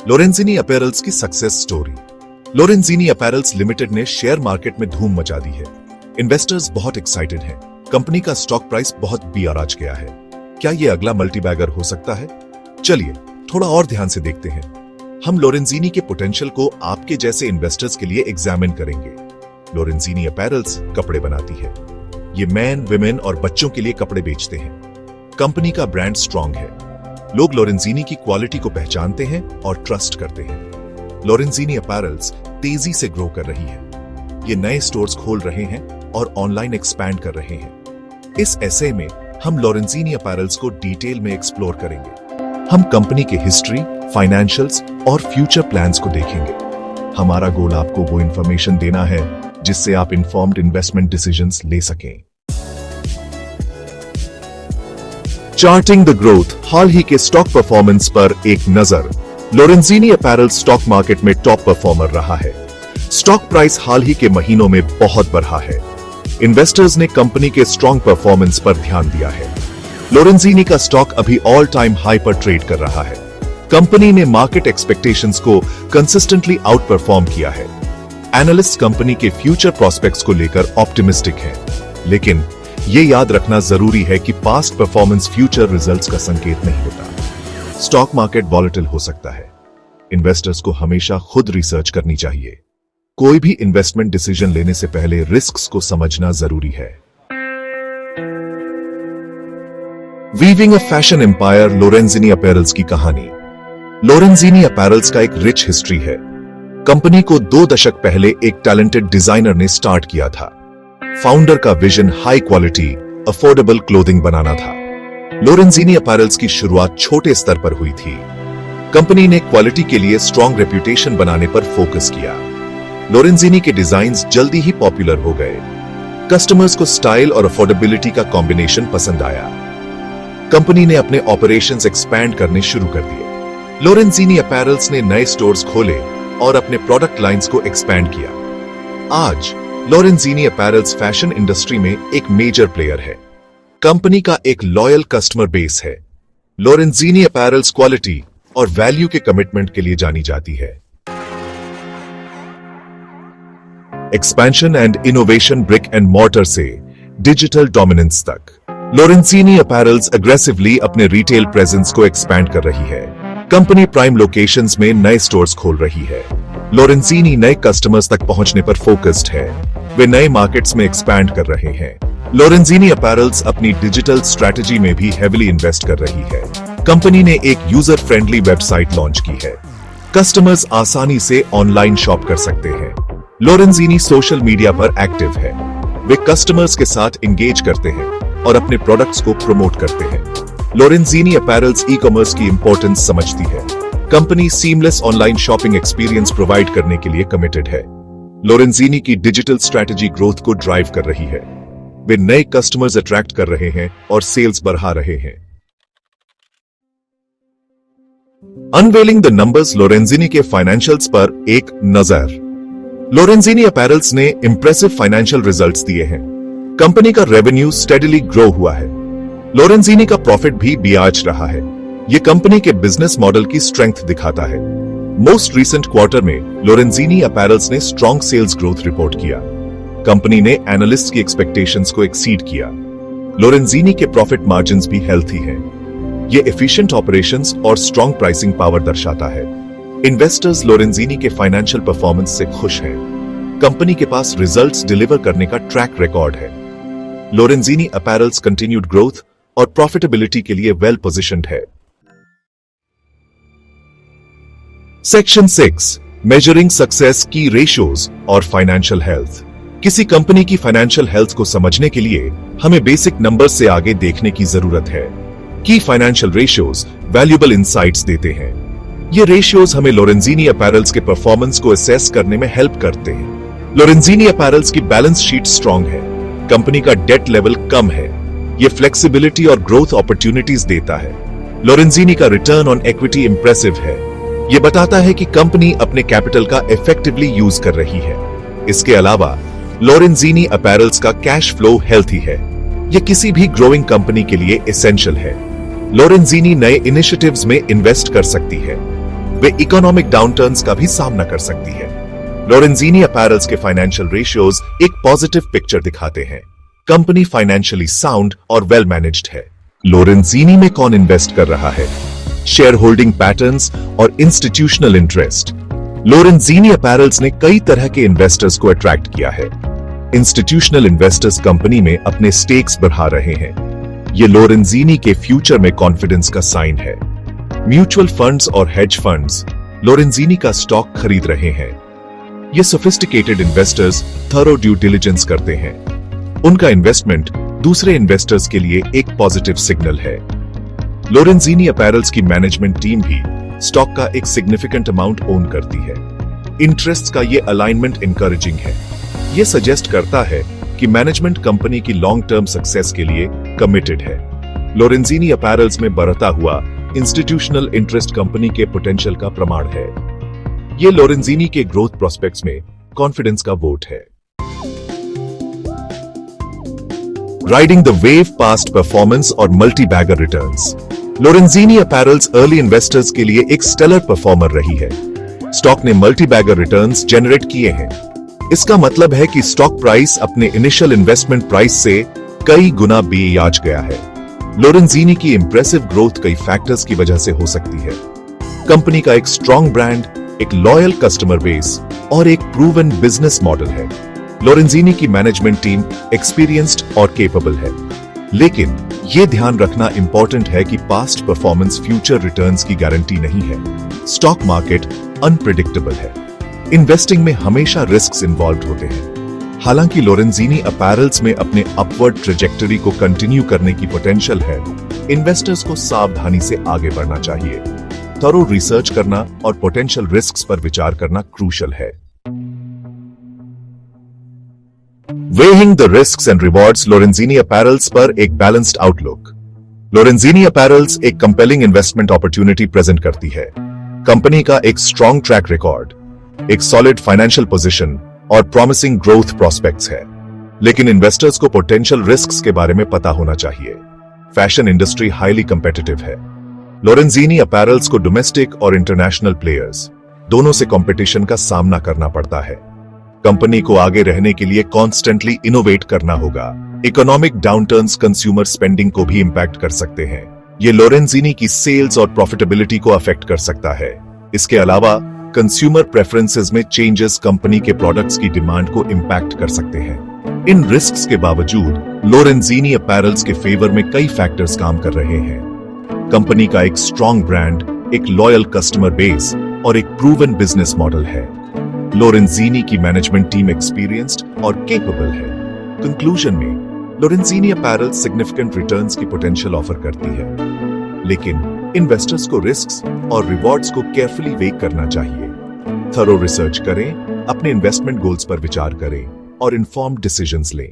लोरेंजीनी apparels की success story. लोरेंजीनी apparels limited ने share market में धूम मचा दी है। इन्वेस्टर्स बहुत एक्साइटेड हैं। कंपनी का स्टॉक प्राइस बहुत बियाराज गया है। क्या ये अगला मल्टीबैगर हो सकता है? चलिए थोड़ा और ध्यान से देखते हैं। हम लोरेंजीनी के पोटेंशियल को आपके जैसे इन्वेस्टर्स के लिए एग्जामिन करेंगे। लोरेंजीनी अपैरल्स कपड़े बनाती है। ये मैन, विमेन और बच्चों के लिए कपड़े बेचते हैं। कंपनी का ब्रांड स्ट्रॉन्ग है। लोग लोरेंजीनी की क्वालिटी को पहचानते हैं और ट्रस्ट करते हैं। लोरेंजीनी अपैरल्स तेजी से ग्रो कर रही है। ये नए स्टोर्स खोल रहे हैं और ऑनलाइन एक्सपैंड कर रहे हैं। इस एसे में हम लोरेंजीनी अपैरल्स को डिटेल में एक्सप्लोर करेंगे। हम कंपनी के हिस्ट्री, फाइनेंशियल्स और फ्यूचर प्लान्स को देखेंगे। हमारा गोल आपको वो इंफॉर्मेशन देना है जिससे आप इन्फॉर्म्ड इन्वेस्टमेंट डिसीजंस ले सकें। चार्टिंग द ग्रोथ, हाल ही के स्टॉक परफॉर्मेंस पर एक नजर। लोरेंजीनी अपैरल स्टॉक मार्केट में टॉप परफॉर्मर रहा है। स्टॉक प्राइस हाल ही के महीनों में बहुत बढ़ा है। इन्वेस्टर्स ने कंपनी के स्ट्रॉन्ग परफॉर्मेंस पर ध्यान दिया है। लोरेंजीनी का स्टॉक अभी ऑल टाइम हाई पर ट्रेड कर रहा है। कंपनी ने मार्केट एक्सपेक्टेशंस को कंसिस्टेंटली आउट परफॉर्म किया है। एनालिस्ट कंपनी के फ्यूचर प्रोस्पेक्ट्स को लेकर ऑप्टिमिस्टिक हैं, लेकिन ये याद रखना जरूरी है कि पास्ट परफॉर्मेंस फ्यूचर रिजल्ट्स का संकेत नहीं होता। स्टॉक मार्केट वॉलेटिल हो सकता है। इन्वेस्टर्स को हमेशा खुद रिसर्च करनी चाहिए। कोई भी इन्वेस्टमेंट डिसीजन लेने से पहले रिस्क्स को समझना जरूरी है। Weaving a fashion empire, Lorenzini apparels की कहानी। लोरेंजीनी अपैरल्स का एक रिच हिस्ट्री है। कंपनी को 2 दशक पहले एक टैलेंटेड डिजाइनर ने स्टार्ट किया था। फाउंडर का vision high quality, affordable clothing बनाना था। लोरेंजीनी अपैरल्स की शुरुआत छोटे स्तर पर हुई थी। कंपनी ने क्वालिटी के लिए स्ट्रॉन्ग रेप्यूटेशन बनाने पर फोकस किया। लोरेंजीनी के डिजाइन्स जल्दी ही पॉपुलर हो गए। कस्टमर्स को स्टाइल और अफोर्डेबिलिटी का कॉम्बिनेशन पसंद आया। कंपनी ने अपने ऑपरेशंस एक्सपैंड करने शुरू कर दिए। लोरेंजीनी अपैरल्स ने नए स्टोर्स खोले और अपने प्रोडक्ट लाइंस को एक्सपैंड किया। आज लोरेंजीनी अपैरल्स फैशन इंडस्ट्री में एक मेजर प्लेयर है। कंपनी का एक लॉयल कस्टमर बेस है। लोरेंजीनी अपैरल्स क्वालिटी और वैल्यू के कमिटमेंट के लिए जानी जाती है। Expansion and innovation, brick and mortar से डिजिटल डोमिनेंस तक, लोरेंजीनी अपैरल्स अग्रेसिवली अपने रिटेल प्रेजेंस को एक्सपैंड कर रही है। कंपनी प्राइम लोकेशंस में नए स्टोर्स खोल रही है। लोरेंजीनी नए कस्टमर्स तक पहुंचने पर फोकस्ड है। वे नए मार्केट्स में एक्सपैंड कर रहे हैं। लोरेंजीनी अपैरल्स अपनी डिजिटल स्ट्रैटेजी में भी हेविली इन्वेस्ट कर रही है। कंपनी ने एक यूजर फ्रेंडली वेबसाइट लॉन्च की है। कस्टमर्स आसानी से ऑनलाइन शॉप कर सकते हैं। लोरेंजीनी सोशल मीडिया पर एक्टिव है। वे कस्टमर्स के साथ एंगेज करते हैं और अपने प्रोडक्ट्स को प्रमोट करते हैं। लोरेंजीनी अपैरल्स ई कॉमर्स की इंपॉर्टेंस समझती है। Company seamless online shopping experience provide करने के लिए कमिटेड है। लोरेंजीनी की डिजिटल स्ट्रैटेजी ग्रोथ को ड्राइव कर रही है। वे नए कस्टमर्स अट्रैक्ट कर रहे हैं और सेल्स बढ़ा रहे हैं। अनवेलिंग द नंबर्स, लोरेंजीनी के फाइनेंशियल्स पर एक नजर। लोरेंजीनी अपैरल्स ने इंप्रेसिव फाइनेंशियल रिजल्ट्स दिए हैं। कंपनी का रेवेन्यू स्टेडिली ग्रो हुआ है। लोरेंजीनी का प्रॉफिट भी बियाज रहा है। यह कंपनी के बिजनेस मॉडल की स्ट्रेंथ दिखाता है। मोस्ट रीसेंट क्वार्टर में लोरेंजीनी अपैरल्स ने स्ट्रॉन्ग सेल्स ग्रोथ रिपोर्ट किया। कंपनी ने एनालिस्ट की एक्सपेक्टेशंस को एक्सीड किया। लोरेंजीनी के प्रॉफिट मार्जिन्स भी हेल्थी हैं। यह एफिशिएंट ऑपरेशंस और स्ट्रॉन्ग प्राइसिंग पावर दर्शाता है। इन्वेस्टर्स लोरेंजीनी के फाइनेंशियल परफॉर्मेंस से खुश हैं। कंपनी के पास रिजल्ट्स डिलीवर करने का ट्रैक रिकॉर्ड है। लोरेंजीनी अपैरल्स कंटिन्यूड ग्रोथ और प्रॉफिटेबिलिटी के लिए वेल पोजिशन्ड है। सेक्शन 6, मेजरिंग सक्सेस की रेशियोज और फाइनेंशियल हेल्थ। किसी कंपनी की फाइनेंशियल हेल्थ को समझने के लिए हमें बेसिक नंबर्स से आगे देखने की जरूरत है। की फाइनेंशियल रेशियोज वैल्यूएबल इनसाइट्स देते हैं। ये रेशियोज हमें लोरेंजीनी अपैरल्स के परफॉर्मेंस को असेस करने में हेल्प करते हैं। लोरेंजीनी अपैरल्स की बैलेंस शीट स्ट्रॉन्ग है। कंपनी का डेट लेवल कम है। यह फ्लेक्सिबिलिटी और ग्रोथ अपॉर्चुनिटीज देता है। लोरेंजीनी का रिटर्न ऑन इक्विटी इंप्रेसिव है। यह बताता है कि कंपनी अपने कैपिटल का इफेक्टिवली यूज कर रही है। इसके अलावा लोरेंजीनी अपैरल्स का कैश फ्लो हेल्थी है। यह किसी भी ग्रोइंग कंपनी के लिए एसेंशियल है। लोरेंजीनी नए इनिशिएटिव्स में इन्वेस्ट कर सकती है। वे इकोनॉमिक डाउनटर्न्स का भी सामना कर सकती है। लोरेंजीनी अपैरल्स के फाइनेंशियल रेशियोज एक पॉजिटिव पिक्चर दिखाते हैं। कंपनी फाइनेंशियली साउंड और वेल मैनेज्ड है। लोरेंजीनी में कौन इन्वेस्ट कर रहा है? शेयर होल्डिंग पैटर्न्स और इंस्टीट्यूशनल इंटरेस्ट। लोरेंजीनी अपैरल्स ने कई तरह के इन्वेस्टर्स को अट्रैक्ट किया है। इंस्टीट्यूशनल इन्वेस्टर्स कंपनी में अपने स्टेक्स बढ़ा रहे हैं। ये लोरेंजीनी के फ्यूचर में कॉन्फिडेंस का साइन है। म्यूचुअल फंड्स और हेज फंड्स लोरेंजीनी का स्टॉक खरीद रहे हैं। ये sophisticated investors thorough due diligence करते हैं। उनका इन्वेस्टमेंट दूसरे इन्वेस्टर्स के लिए एक पॉजिटिव सिग्नल है। लोरेंजीनी अपैरल्स की मैनेजमेंट टीम भी स्टॉक का एक सिग्निफिकेंट अमाउंट ओन करती है। इंटरेस्ट का ये अलाइनमेंट इंकरेजिंग है। ये सजेस्ट करता है कि मैनेजमेंट कंपनी की लॉन्ग टर्म सक्सेस के लिए कमिटेड है। लोरेंजीनी अपैरल्स में बढ़ता हुआ इंस्टीट्यूशनल इंटरेस्ट कंपनी के पोटेंशियल का प्रमाण है। ये लोरेंजीनी के ग्रोथ प्रोस्पेक्ट्स में कॉन्फिडेंस का वोट है। Riding the wave past performance और multi bagger returns. Lorenzini apparels early investors के लिए एक स्टेलर परफॉर्मर रही है। स्टॉक ने मल्टी बैगर रिटर्न्स जनरेट किए हैं। इसका मतलब है कि स्टॉक प्राइस अपने इनिशियल इन्वेस्टमेंट प्राइस से कई गुना बेयाज गया है। लोरेंजीनी की इंप्रेसिव ग्रोथ कई फैक्टर्स की वजह से हो सकती है। कंपनी का एक स्ट्रॉन्ग ब्रांड, एक लॉयल कस्टमर बेस और एक प्रूवन बिजनेस मॉडल है। लोरेंजीनी की मैनेजमेंट टीम एक्सपीरियंस्ड और केपेबल है। लेकिन यह ध्यान रखना इंपॉर्टेंट है कि पास्ट परफॉर्मेंस फ्यूचर रिटर्न्स की गारंटी नहीं है। स्टॉक मार्केट अनप्रेडिक्टेबल है। इन्वेस्टिंग में हमेशा रिस्क्स इन्वॉल्व होते हैं। हालांकि लोरेंजीनी अपैरल्स में अपने अपवर्ड ट्रेजेक्टरी को कंटिन्यू करने की पोटेंशियल है, इन्वेस्टर्स को सावधानी से आगे बढ़ना चाहिए। थरो रिसर्च करना और पोटेंशियल रिस्क्स पर विचार करना क्रूशियल है। Weighing the risks and rewards. Lorenzini apparels पर एक बैलेंस्ड आउटलुक। लोरेंजीनी अपैरल्स एक कंपेलिंग इन्वेस्टमेंट अपॉर्चुनिटी प्रेजेंट करती है। कंपनी का एक स्ट्रॉन्ग ट्रैक रिकॉर्ड, एक सॉलिड फाइनेंशियल पोजीशन और प्रॉमिसिंग ग्रोथ प्रोस्पेक्ट्स है। लेकिन इन्वेस्टर्स को पोटेंशियल रिस्क्स के बारे में पता होना चाहिए। फैशन इंडस्ट्री हाईली कंपेटिटिव है। लोरेंजीनी अपैरल्स को डोमेस्टिक और इंटरनेशनल प्लेयर्स दोनों से कंपटीशन का सामना करना पड़ता है। कंपनी को आगे रहने के लिए कॉन्स्टेंटली इनोवेट करना होगा। इकोनॉमिक डाउनटर्न्स कंज्यूमर स्पेंडिंग को भी इंपैक्ट कर सकते हैं। ये लोरेंजीनी की सेल्स और प्रॉफिटेबिलिटी को अफेक्ट कर सकता है। इसके अलावा कंज्यूमर प्रेफरेंसेस में चेंजेस कंपनी के प्रोडक्ट्स की डिमांड को इंपैक्ट कर सकते हैं। इन रिस्क्स के बावजूद लोरेंजीनी अपैरल्स के फेवर में कई फैक्टर्स काम कर रहे हैं। कंपनी का एक स्ट्रॉन्ग ब्रांड, एक लॉयल कस्टमर बेस और एक प्रूवन बिजनेस मॉडल है। लोरेंजीनी की मैनेजमेंट टीम एक्सपीरियंस्ड और केपेबल है। कंक्लूजन में लोरेंजीनी अपैरल्स सिग्निफिकेंट रिटर्न्स की पोटेंशियल ऑफर करती है, लेकिन इन्वेस्टर्स को रिस्क्स और रिवॉर्ड्स को केयरफुली वेग करना चाहिए। थरो रिसर्च करें, अपने इन्वेस्टमेंट गोल्स पर विचार करें और इन्फॉर्म्ड डिसीजंस लें।